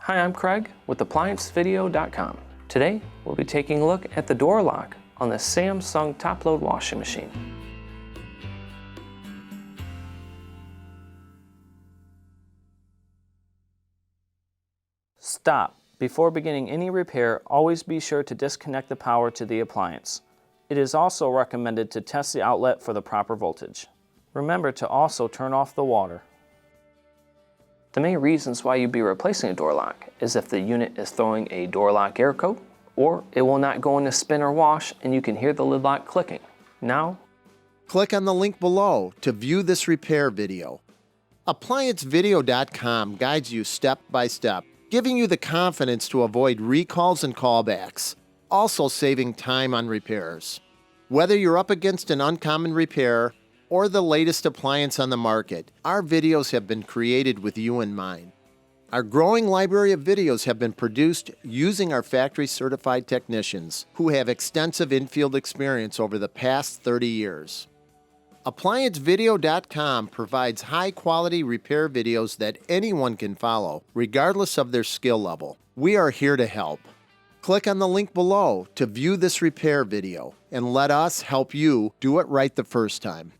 Hi, I'm Craig with ApplianceVideo.com. Today, we'll be taking a look at the door lock on the Samsung top-load washing machine. Stop. Before beginning any repair, always be sure to disconnect the power to the appliance. It is also recommended to test the outlet for the proper voltage. Remember to also turn off the water. The main reasons why you'd be replacing a door lock is if the unit is throwing a door lock air coat, or it will not go into spin or wash and you can hear the lid lock clicking. Now, click on the link below to view this repair video. ApplianceVideo.com guides you step by step, giving you the confidence to avoid recalls and callbacks, also saving time on repairs. Whether you're up against an uncommon repair or the latest appliance on the market, our videos have been created with you in mind. Our growing library of videos have been produced using our factory-certified technicians who have extensive infield experience over the past 30 years. ApplianceVideo.com provides high-quality repair videos that anyone can follow, regardless of their skill level. We are here to help. Click on the link below to view this repair video and let us help you do it right the first time.